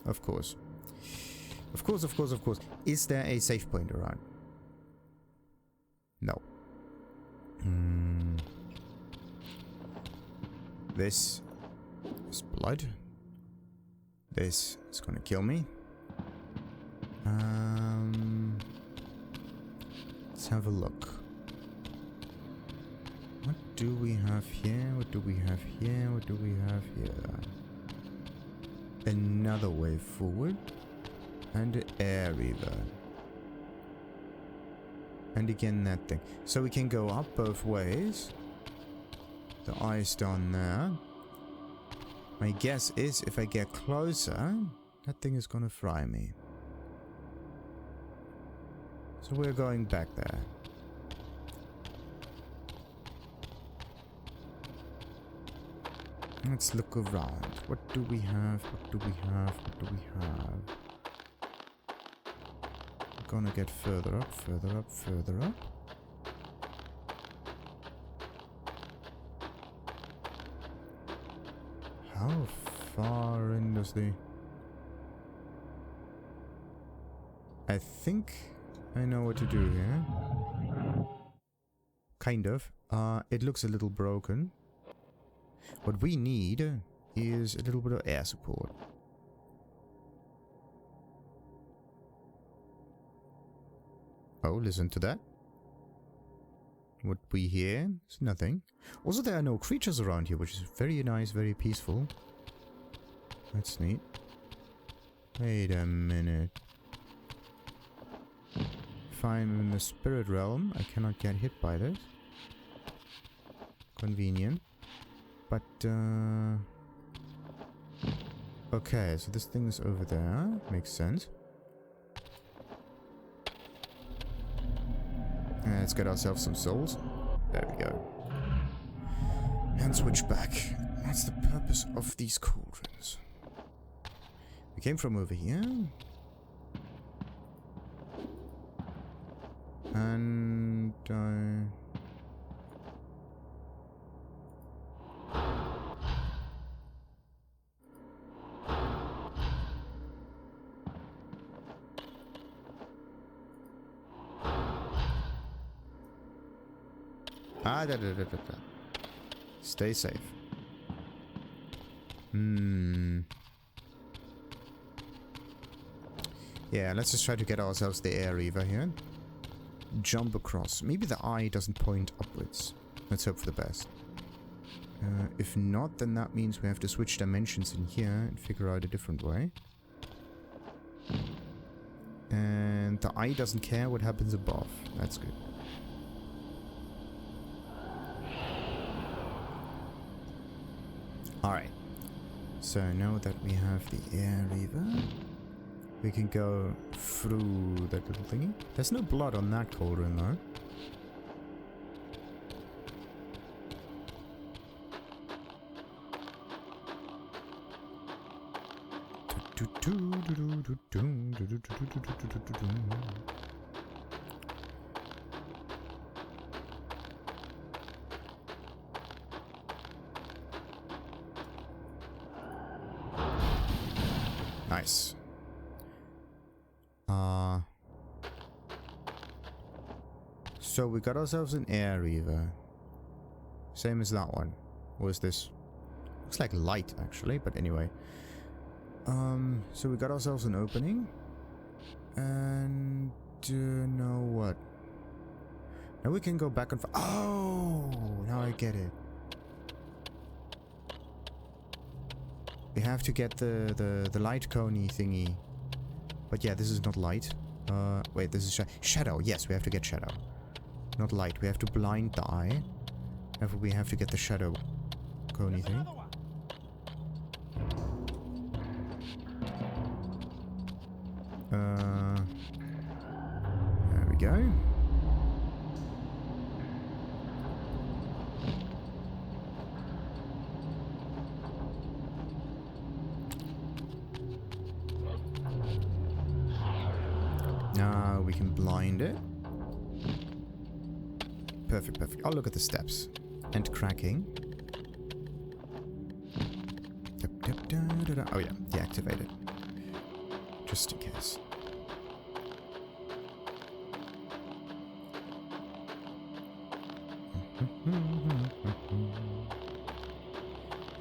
Of course. Of course, of course, of course. Is there a save point around? No. This is blood. This is gonna kill me. Let's have a look. What do we have here? What do we have here? What do we have here? Another way forward. And an air reaver. And again that thing. So we can go up both ways. The eye's down there. My guess is if I get closer, that thing is gonna fry me. So we're going back there. Let's look around. What do we have? What do we have? What do we have? We're gonna get further up, further up, further up. How far in does the... I think I know what to do here. Kind of. It looks a little broken. What we need is a little bit of air support. Oh, listen to that. What we hear is nothing. Also, there are no creatures around here, which is very nice, very peaceful. That's neat. Wait a minute. If I'm in the spirit realm, I cannot get hit by this. Convenient. But, okay, so this thing is over there. Makes sense. Let's get ourselves some souls. There we go. And switch back. What's the purpose of these cauldrons? We came from over here. And stay safe. Yeah, let's just try to get ourselves the air reaver here. Jump across. Maybe the eye doesn't point upwards. Let's hope for the best. If not, then that means we have to switch dimensions in here and figure out a different way. And the eye doesn't care what happens above. That's good. Alright. So now that we have the air reaver, we can go through that little thingy. There's no blood on that cauldron though. Nice. So we got ourselves an air reaver. Same as that one. Or is this? Looks like light actually, but anyway. So we got ourselves an opening. And now what? Now we can go back and oh, now I get it. We have to get the light coney thingy. But yeah, this is not light. Wait, this is shadow. Yes, we have to get shadow. Not light. We have to blind the eye. Therefore, we have to get the shadow coney thing. There we go. Now we can blind it. Perfect, perfect. I'll look at the steps. And cracking. Oh yeah, deactivated. just in case.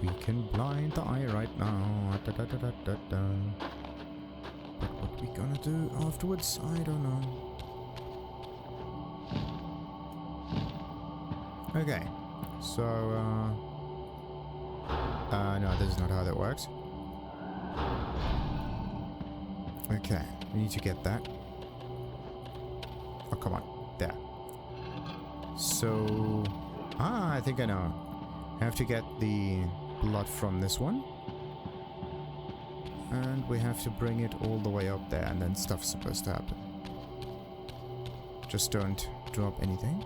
We can blind the eye right now. Da, da, da, da, da, da. But what we gonna do afterwards, I don't know. Okay, so no, this is not how that works. Okay, we need to get that. Oh, come on, there. So, I think I know. I have to get the blood from this one. And we have to bring it all the way up there, and then stuff's supposed to happen. Just don't drop anything.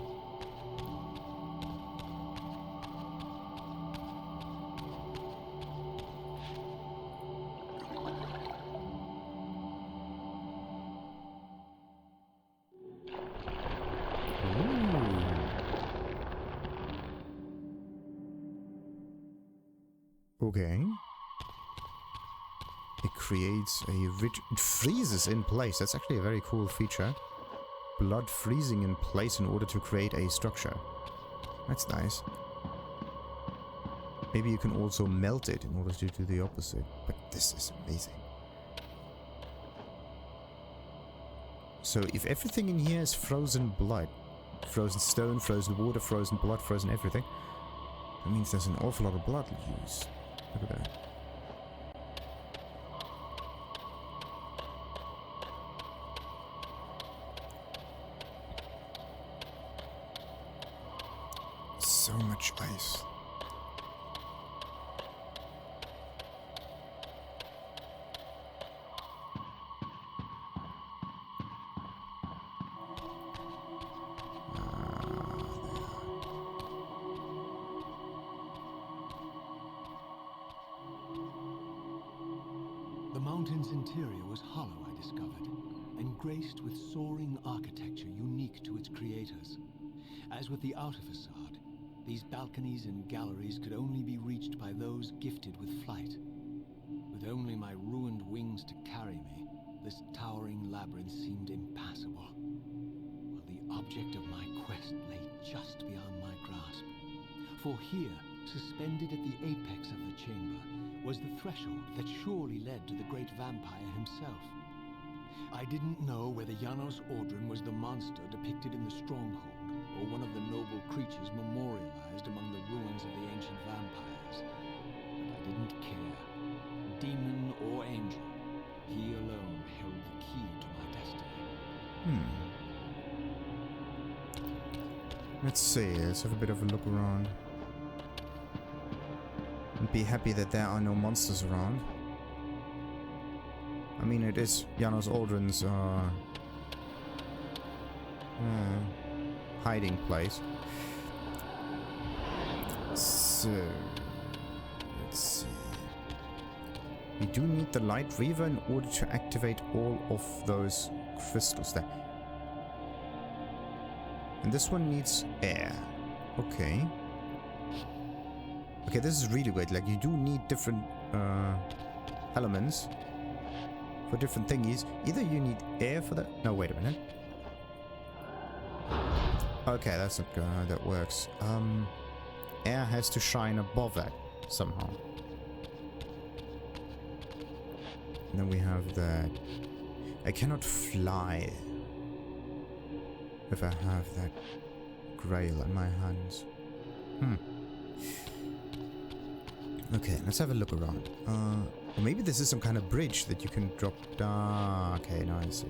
Okay. It creates a rich... It freezes in place. That's actually a very cool feature. Blood freezing in place in order to create a structure. That's nice. Maybe you can also melt it in order to do the opposite. But this is amazing. So if everything in here is frozen blood, frozen stone, frozen water, frozen blood, frozen everything, that means there's an awful lot of blood used. Look at that. So much ice. The mountain's interior was hollow, I discovered, and graced with soaring architecture unique to its creators. As with the outer facade, these balconies and galleries could only be reached by those gifted with flight. With only my ruined wings to carry me, this towering labyrinth seemed impassable, while the object of my quest lay just beyond my grasp. For here, suspended at the apex of the chamber, was the threshold that surely led to the great vampire himself. I didn't know whether Janos Audron was the monster depicted in the stronghold, or one of the noble creatures memorialized among the ruins of the ancient vampires. But I didn't care. Demon or angel, he alone held the key to my destiny. Let's see, let's have a bit of a look around. And be happy that there are no monsters around. I mean, it is Janos Audron's hiding place. So, let's see. We do need the Light Reaver in order to activate all of those crystals there. And this one needs air. Okay. Okay, this is really weird. Like, you do need different elements for different thingies. Either you need air for that. No, wait a minute. Okay, that's not good. That works. Air has to shine above that somehow. And then we have that. I cannot fly if I have that grail in my hands. Okay, let's have a look around. Or maybe this is some kind of bridge that you can drop down. Okay, now I see.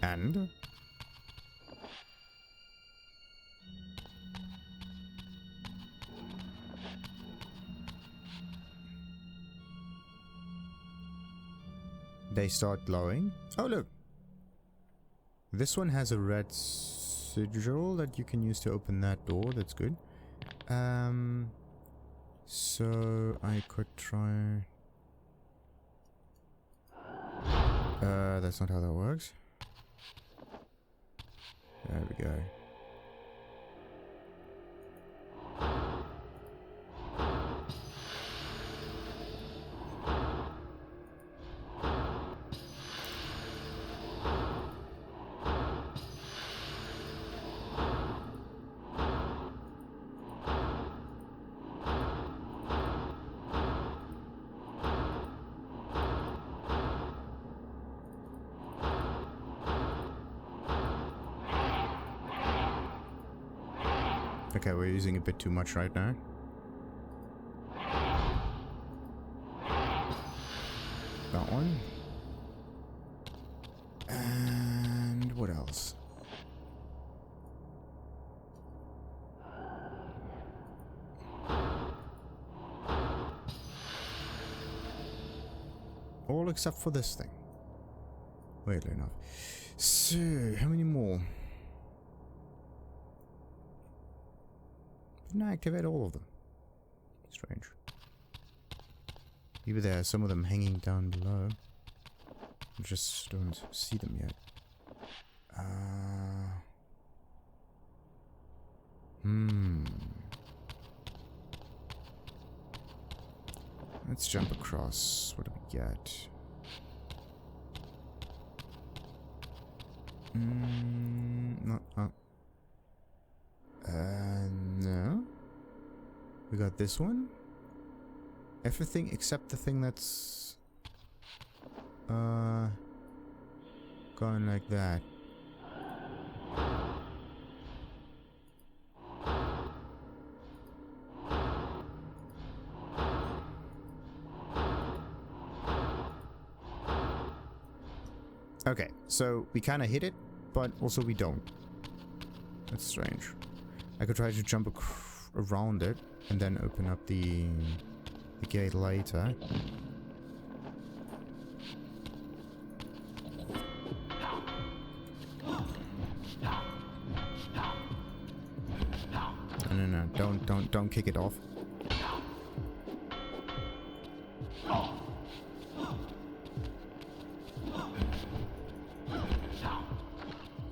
And? They start glowing. Oh, look. This one has a red sigil that you can use to open that door. That's good. So I could try... that's not how that works. There we go. Okay, we're using a bit too much right now. That one. And what else? All except for this thing. Weirdly enough. So, how many more? Didn't I activate all of them? Strange. Maybe there are some of them hanging down below. I just don't see them yet. Let's jump across. What do we get? Not up. No. We got this one. Everything except the thing that's going like that. Okay, so we kind of hit it, but also we don't. That's strange. I could try to jump around it and then open up the gate later. No, don't kick it off.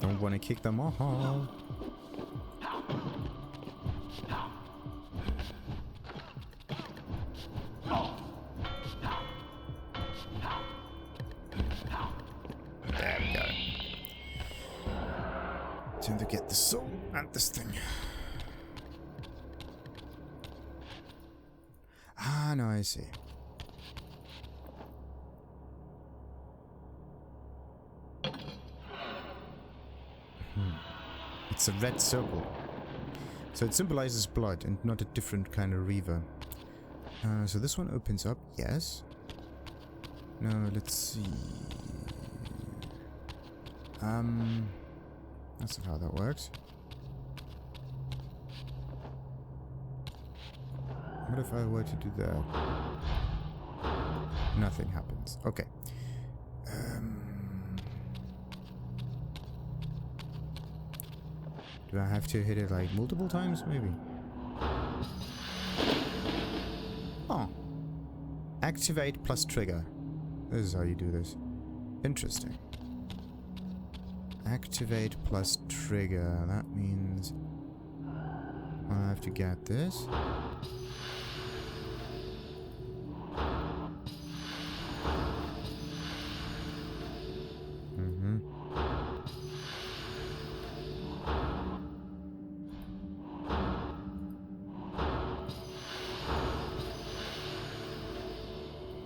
Don't want to kick them off. There we go. Time to get the soul and this thing. Ah, no, I see. It's a red circle. So it symbolizes blood and not a different kind of Reaver. So this one opens up, yes. No, let's see. That's not how that works. What if I were to do that? Nothing happens. Okay. Do I have to hit it like multiple times, maybe? Oh. Activate plus trigger. This is how you do this. Interesting. Activate plus trigger. That means I have to get this.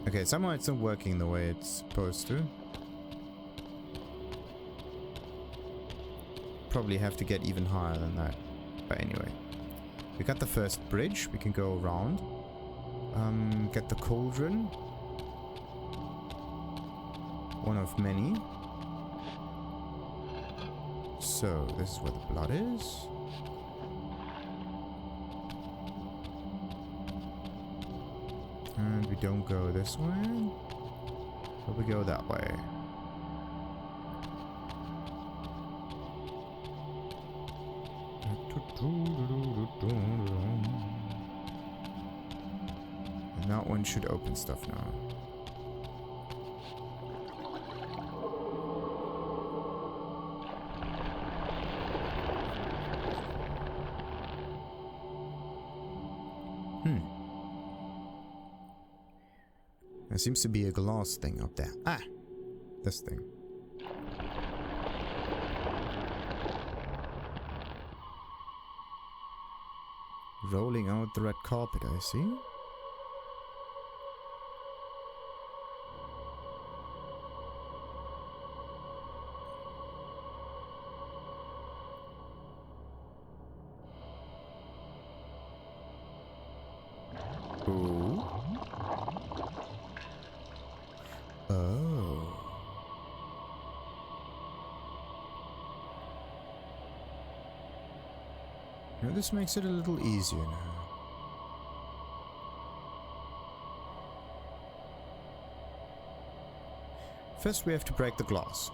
Okay, somehow it's not working the way it's supposed to. Probably have to get even higher than that. But anyway. We got the first bridge. We can go around. Get the cauldron. One of many. So, this is where the blood is. And we don't go this way, but we go that way. And that one should open stuff now. There seems to be a glass thing up there. Ah! This thing. Rolling out the red carpet, I see. Ooh. Oh. Now this makes it a little easier now. First we have to break the glass.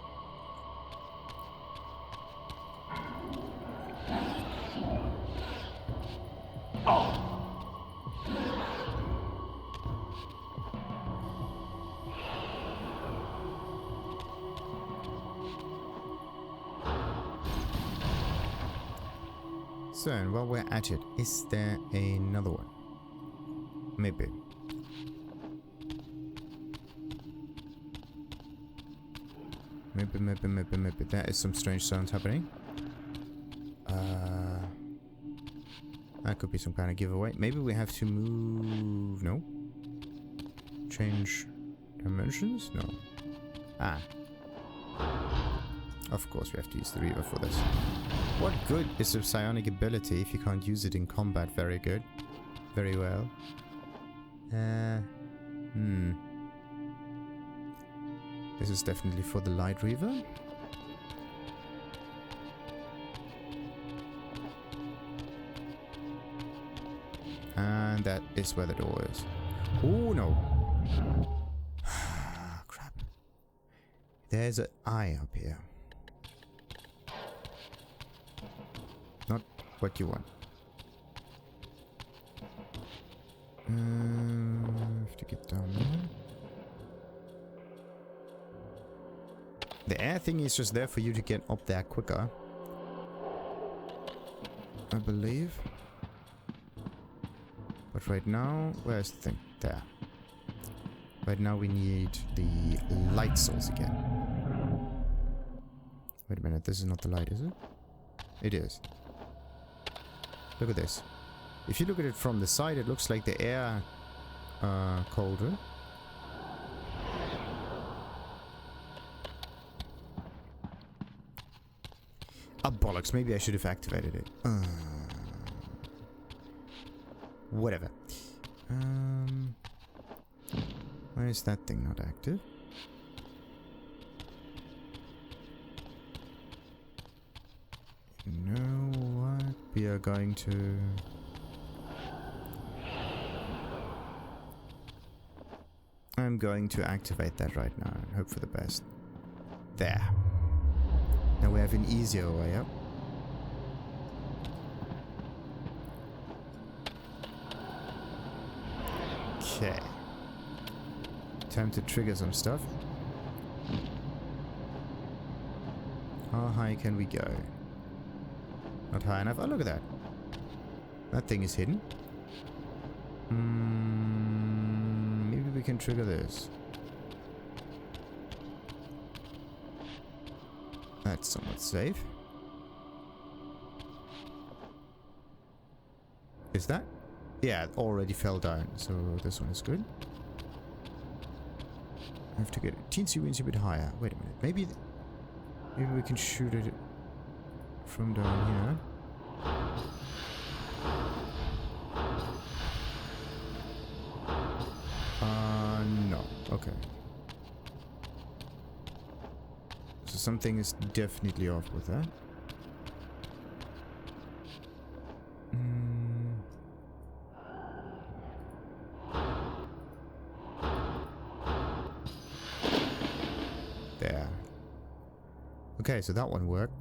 So, and while we're at it, is there another one? Maybe. Maybe. There is some strange sounds happening. That could be some kind of giveaway. Maybe we have to move... No? Change dimensions? No. Ah. Of course we have to use the Reaver for this. What good is a psionic ability if you can't use it in combat? Very good. Very well. This is definitely for the Light Reaver. And that is where the door is. Oh no! Crap. There's an eye up here. Not what you want. Have to get down there. The air thing is just there for you to get up there quicker, I believe. But right now, where's the thing? There. Right now we need the light source again. Wait a minute, this is not the light, is it? It is. Look at this. If you look at it from the side, it looks like the air colder. Ah, bollocks. Maybe I should have activated it. Whatever. Why is that thing not active? You know what? We are going to... I'm going to activate that right now and hope for the best. There. Now we have an easier way up. Okay. Time to trigger some stuff. How high can we go? Not high enough. Oh, look at that. That thing is hidden. Maybe we can trigger this. That's somewhat safe. Is that? Yeah, it already fell down, so this one is good. I have to get a teensy-weensy bit higher. Wait a minute. Maybe we can shoot it from down here. No. Okay. So something is definitely off with that. There. Okay, so that one worked.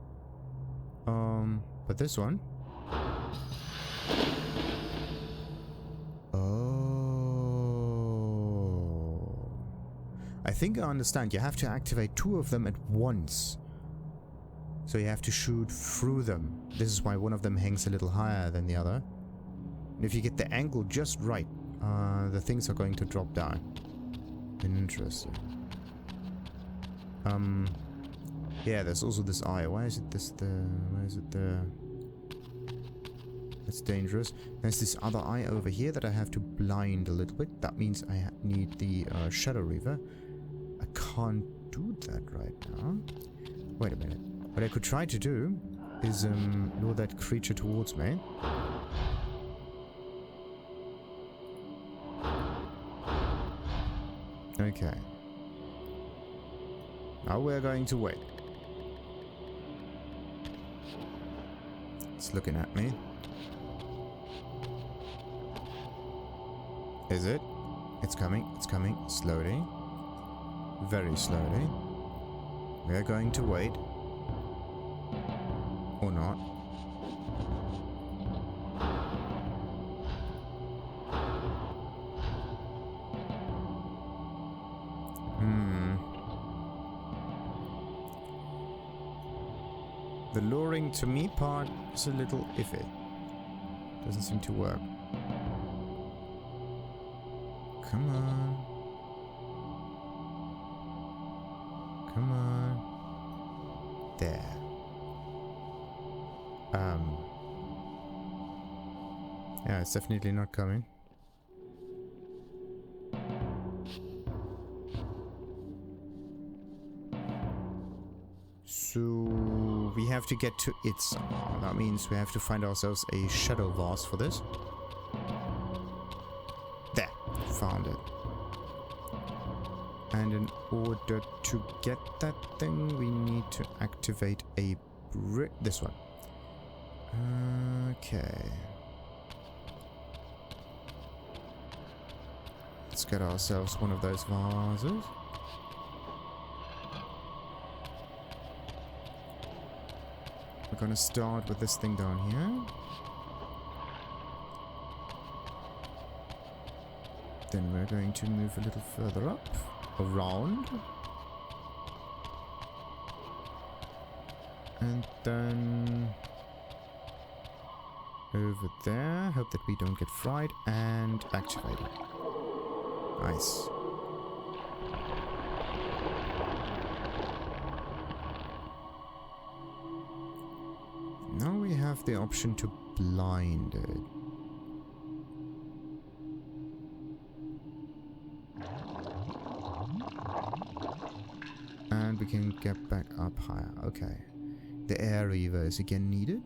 But this one... I think I understand. You have to activate two of them at once. So you have to shoot through them. This is why one of them hangs a little higher than the other. And if you get the angle just right, the things are going to drop down. Interesting. Yeah, there's also this eye. Why is it this the... Why is it the... That's dangerous. There's this other eye over here that I have to blind a little bit. That means I need the Shadow Reaver. I can't do that right now. Wait a minute. What I could try to do is lure that creature towards me. Okay. Now we're going to wait. It's looking at me. Is it? It's coming. It's coming. Slowly. Very slowly. We're going to wait. Or not. The luring to me part is a little iffy. Doesn't seem to work. Come on. Come on. There. Yeah, it's definitely not coming. So we have to get to it somehow. That means we have to find ourselves a shadow vase for this. There, found it. And in order to get that thing, we need to activate a brick. This one. Okay. Let's get ourselves one of those vases. We're gonna start with this thing down here. Then we're going to move a little further up, around. And then over there. Hope that we don't get fried. And activate it. Nice. Now we have the option to blind it. And we can get back up higher. Okay. The air reaver is again needed.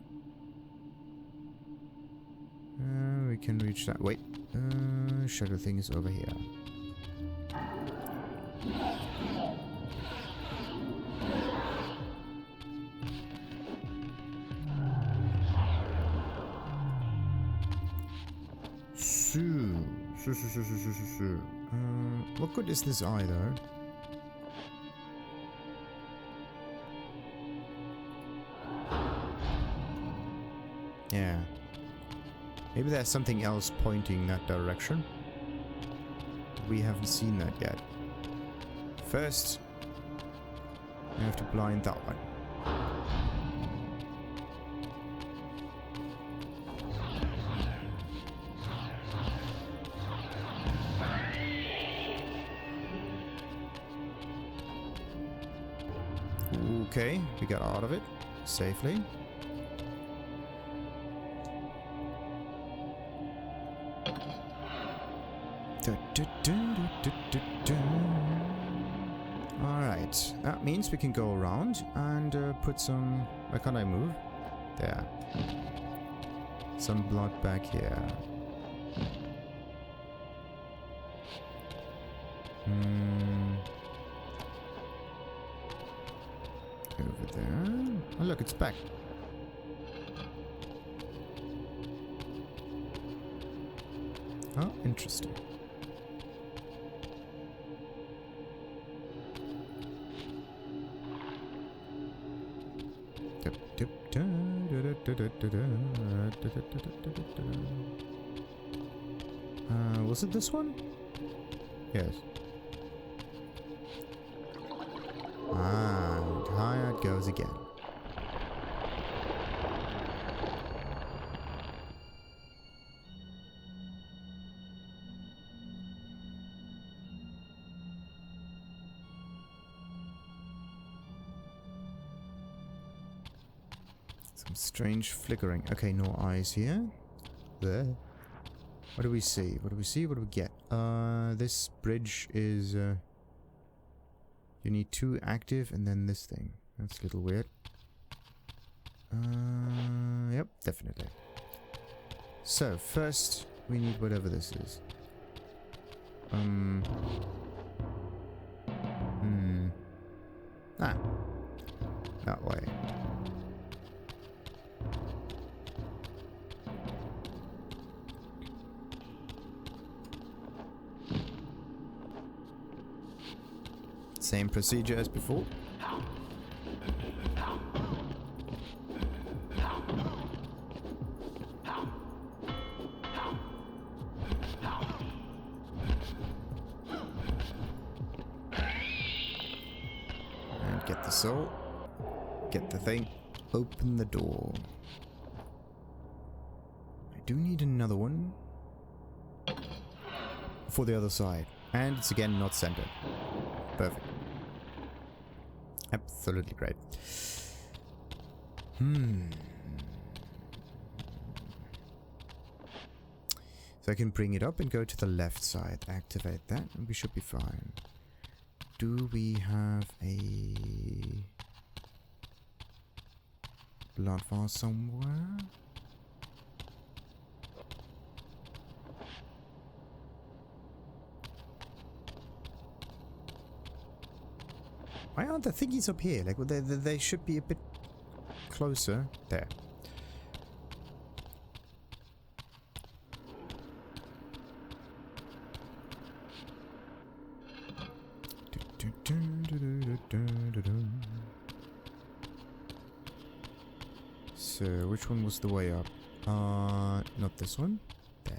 We can reach that. Wait. Shadow thing is over here. What good is this eye though? Yeah. Maybe there's something else pointing that direction. We haven't seen that yet. First, we have to blind that one. Okay, we got out of it safely. Alright, that means we can go around and put some... Where can I move? There. Some blood back here. Over there. Oh look, it's back. Oh, interesting. Was it this one? Yes. And higher it goes again. Some strange flickering. Okay, no eyes here. There. What do we see? What do we see? What do we get? This bridge is... you need 2 active and then this thing. That's a little weird. Yep, definitely. So, first, we need whatever this is. Ah. That way. Same procedure as before. And get the soul. Get the thing. Open the door. I do need another one. For the other side. And it's again not centered. Perfect. Absolutely great. So I can bring it up and go to the left side. Activate that and we should be fine. Do we have a blood vase somewhere? Why aren't the thingies up here? Like, well, they should be a bit closer. There. So, which one was the way up? Not this one. There.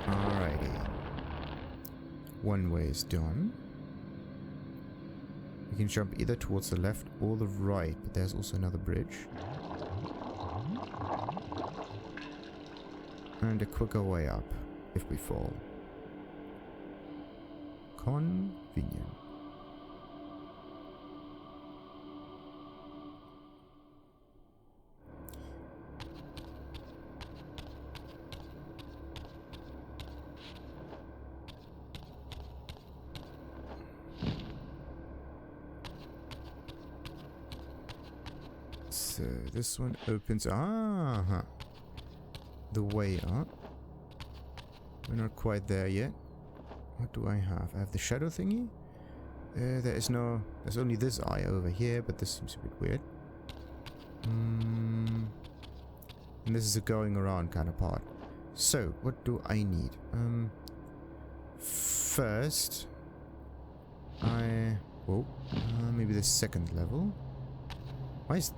Alrighty. One way is done. We can jump either towards the left or the right, but there's also another bridge. And a quicker way up, if we fall. Convenient. So this one opens. The way up. We're not quite there yet. What do I have? I have the shadow thingy. There's only this eye over here, but this seems a bit weird. And this is a going around kind of part. So, what do I need? First, maybe the second level. Why is...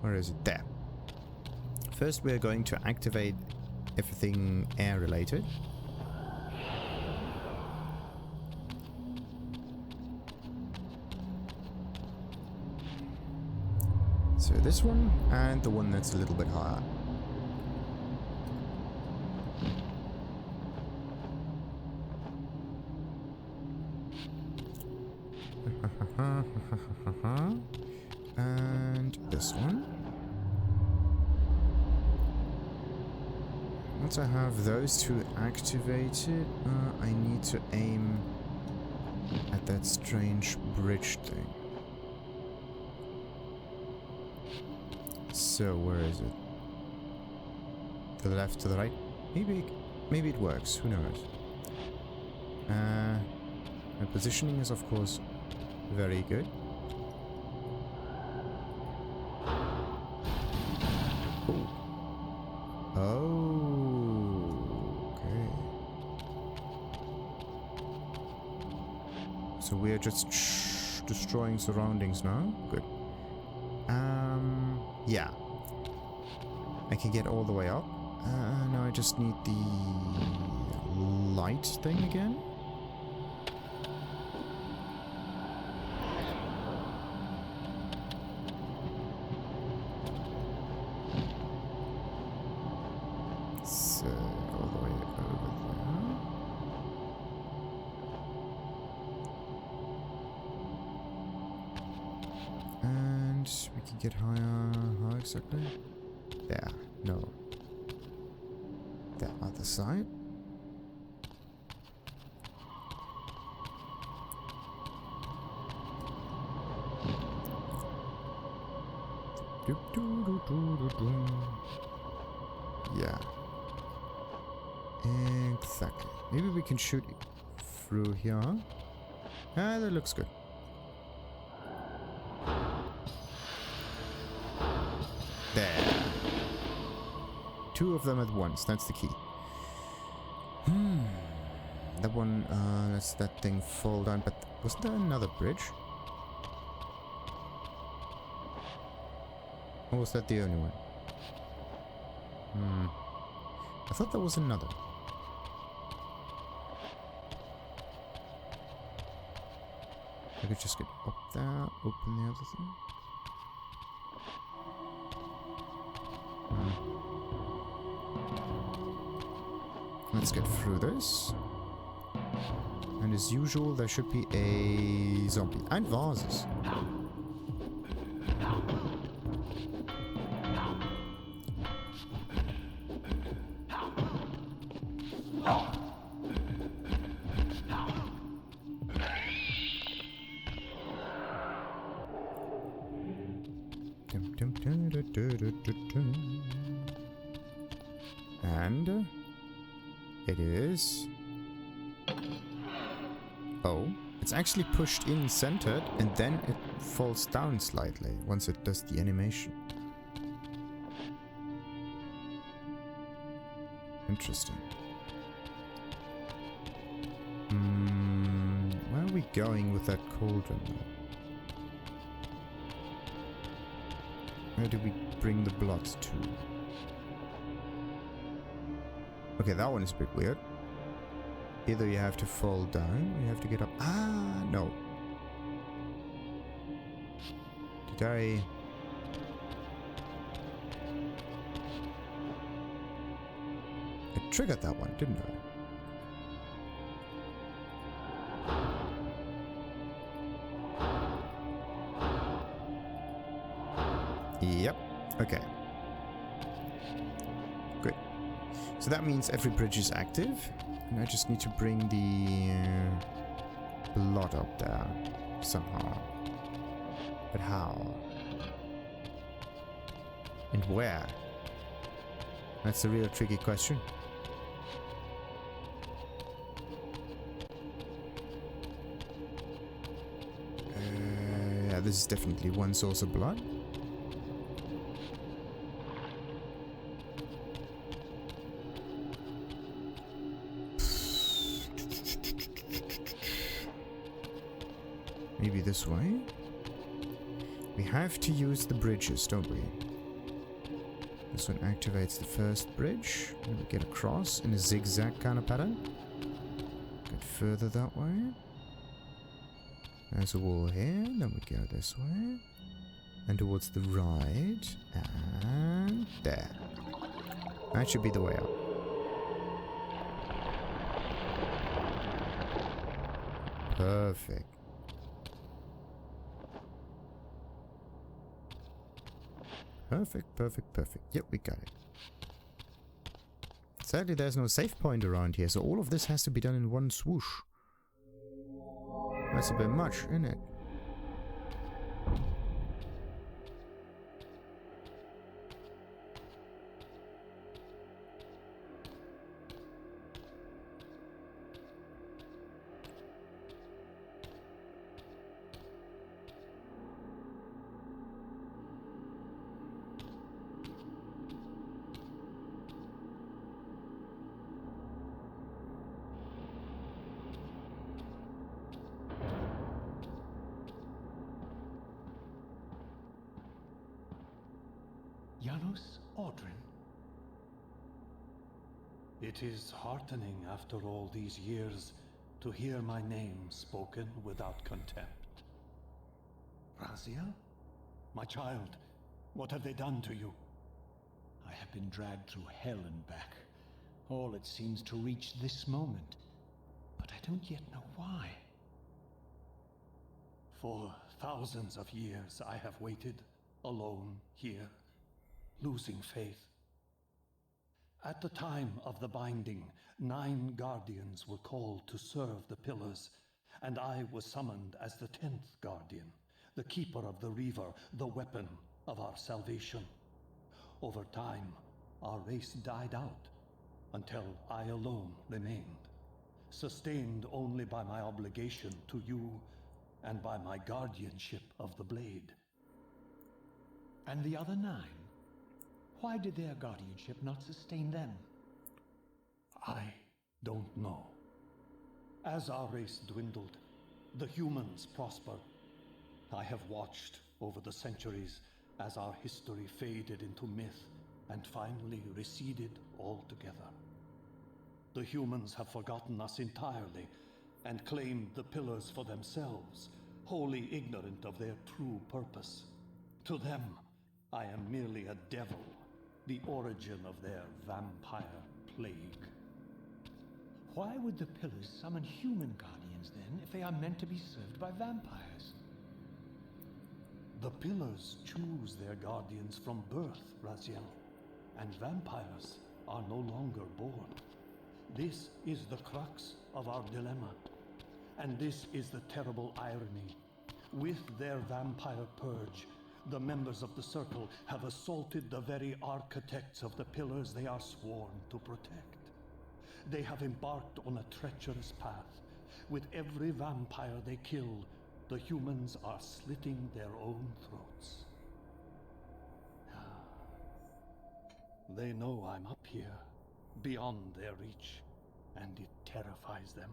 Where is it? There. First we're going to activate everything air related. So this one and the one that's a little bit higher. And this one. Once I have those two activated, I need to aim at that strange bridge thing. So where is it? To the left, to the right? Maybe it works. Who knows? My positioning is of course very good. So we're just destroying surroundings now. Good. Yeah. I can get all the way up. Now I just need the light thing again. So, all the way over there. And we can get higher. How exactly? There. No. The other side. Yeah. Exactly. Maybe we can shoot through here. Ah, that looks good. There. Two of them at once. That's the key. That one, let's that thing fall down. But wasn't there another bridge? Or was that the only one? I thought there was another. I could just get up there, open the other thing. Let's get through this. And as usual, there should be a zombie. And vases. And it is. Oh, it's actually pushed in centered and then it falls down slightly once it does the animation. Interesting. Where are we going with that cauldron? Where do we bring the blood to? Okay, that one is a bit weird. Either you have to fall down or you have to get up. Ah, no. Did I... I triggered that one, didn't I? Yep. Okay. Good. So that means every bridge is active. And I just need to bring the blood up there somehow. But how? And where? That's a real tricky question. Yeah, this is definitely one source of blood. Maybe this way? We have to use the bridges, don't we? This one activates the first bridge. And we get across in a zigzag kind of pattern. Get further that way. There's a wall here. Then we go this way. And towards the right. And there. That should be the way up. Perfect. Perfect, perfect, perfect. Yep, we got it. Sadly, there's no save point around here, so all of this has to be done in one swoosh. That's a bit much, isn't it? Janos Audron. It is heartening after all these years to hear my name spoken without contempt. Raziel? My child, what have they done to you? I have been dragged through hell and back. All it seems to reach this moment. But I don't yet know why. For thousands of years I have waited, alone here, losing faith. At the time of the binding, 9 guardians were called to serve the pillars, and I was summoned as the 10th guardian, the keeper of the Reaver, the weapon of our salvation. Over time, our race died out, until I alone remained, sustained only by my obligation to you and by my guardianship of the blade. And the other 9? Why did their guardianship not sustain them? I don't know. As our race dwindled, the humans prospered. I have watched over the centuries as our history faded into myth and finally receded altogether. The humans have forgotten us entirely and claimed the pillars for themselves, wholly ignorant of their true purpose. To them, I am merely a devil, the origin of their vampire plague. Why would the pillars summon human guardians then, if they are meant to be served by vampires? The pillars choose their guardians from birth, Raziel, and vampires are no longer born. This is the crux of our dilemma, and this is the terrible irony. With their vampire purge, the members of the Circle have assaulted the very architects of the pillars they are sworn to protect. They have embarked on a treacherous path. With every vampire they kill, the humans are slitting their own throats. They know I'm up here, beyond their reach, and it terrifies them.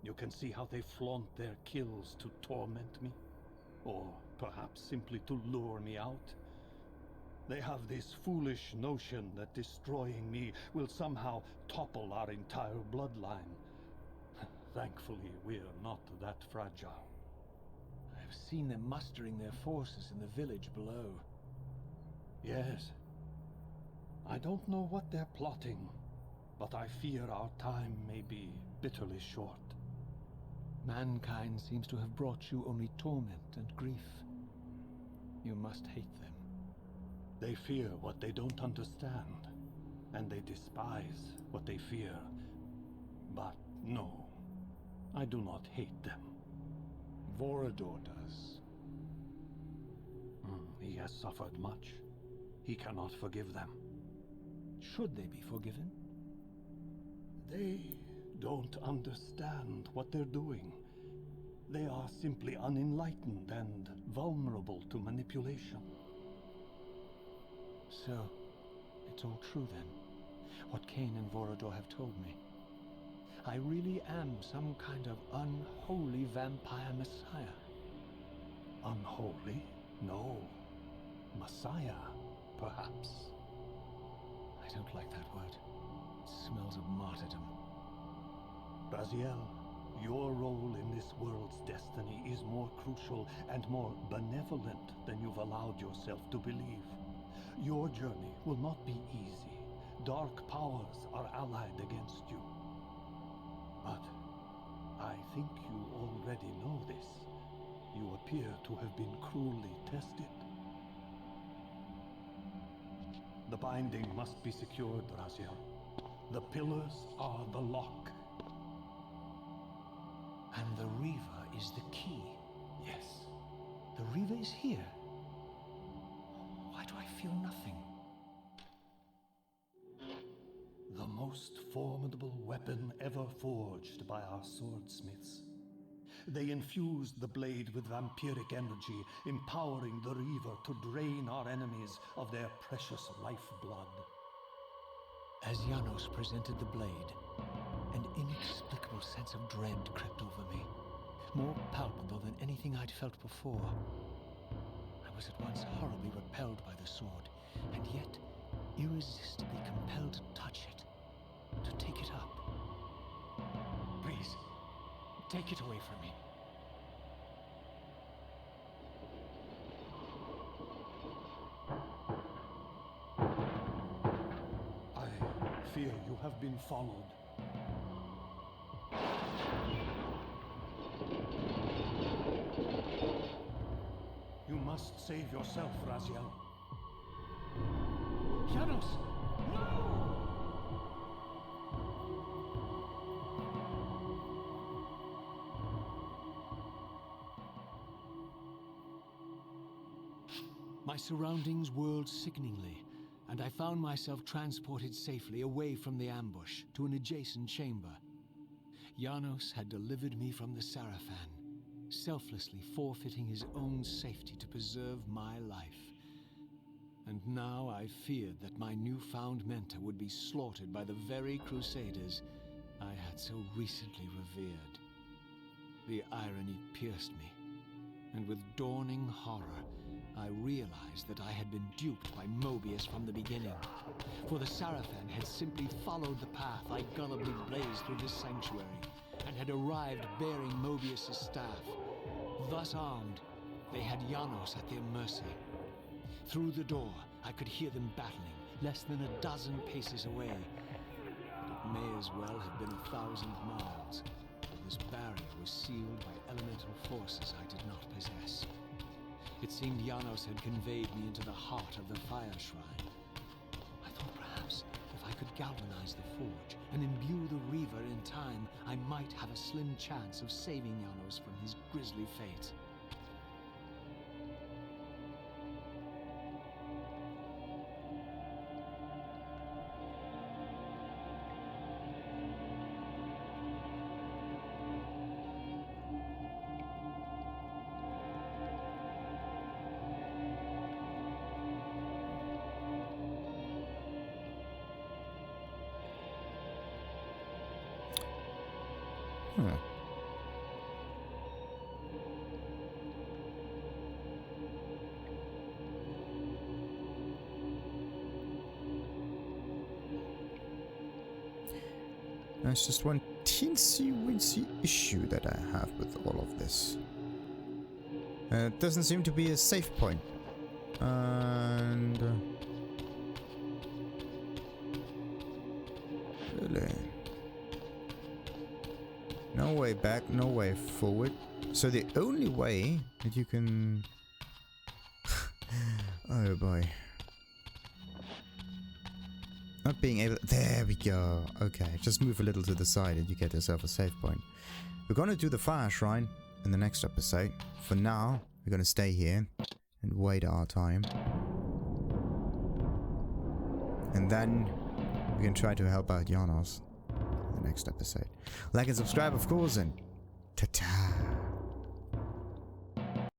You can see how they flaunt their kills to torment me, or perhaps simply to lure me out. They have this foolish notion that destroying me will somehow topple our entire bloodline. Thankfully, we're not that fragile. I've seen them mustering their forces in the village below. Yes. I don't know what they're plotting, but I fear our time may be bitterly short. Mankind seems to have brought you only torment and grief. You must hate them. They fear what they don't understand, and they despise what they fear. But no, I do not hate them. Vorador does. He has suffered much. He cannot forgive them. Should they be forgiven? They don't understand what they're doing. They are simply unenlightened and vulnerable to manipulation. So, it's all true then, what Kain and Vorador have told me. I really am some kind of unholy vampire messiah. Unholy? No. Messiah, perhaps. I don't like that word. It smells of martyrdom. Raziel, your role in this world's destiny is more crucial and more benevolent than you've allowed yourself to believe. Your journey will not be easy. Dark powers are allied against you. But I think you already know this. You appear to have been cruelly tested. The binding must be secured, Raziel. The pillars are the lock. And the Reaver is the key. Yes. The Reaver is here. Why do I feel nothing? The most formidable weapon ever forged by our swordsmiths. They infused the blade with vampiric energy, empowering the Reaver to drain our enemies of their precious lifeblood. As Janos presented the blade, an inexplicable sense of dread crept over me, more palpable than anything I'd felt before. I was at once horribly repelled by the sword, and yet irresistibly compelled to touch it, to take it up. Please, take it away from me. I fear you have been followed. You must save yourself, Raziel. Janos! No! My surroundings whirled sickeningly, and I found myself transported safely away from the ambush to an adjacent chamber. Janos had delivered me from the Sarafan, selflessly forfeiting his own safety to preserve my life. And now I feared that my newfound mentor would be slaughtered by the very crusaders I had so recently revered. The irony pierced me, and with dawning horror, I realized that I had been duped by Mobius from the beginning. For the Sarafan had simply followed the path I gullibly blazed through this sanctuary, and had arrived bearing Mobius' staff. Thus armed, they had Janos at their mercy. Through the door, I could hear them battling, less than a dozen paces away. But it may as well have been 1,000 miles. This barrier was sealed by elemental forces I did not possess. It seemed Janos had conveyed me into the heart of the fire shrine. I thought perhaps if I could galvanize the forge and imbue the Reaver in time, I might have a slim chance of saving Janos from his grisly fate. There's just one teensy-weensy issue that I have with all of this. It doesn't seem to be a safe point. And... really... no way back, no way forward. So the only way that you can... oh boy. Not being able... there we go. Okay, just move a little to the side and you get yourself a save point. We're gonna do the fire shrine in the next episode. For now, we're gonna stay here and wait our time. And then we can try to help out Janos in the next episode. Like and subscribe, of course, and ta-ta!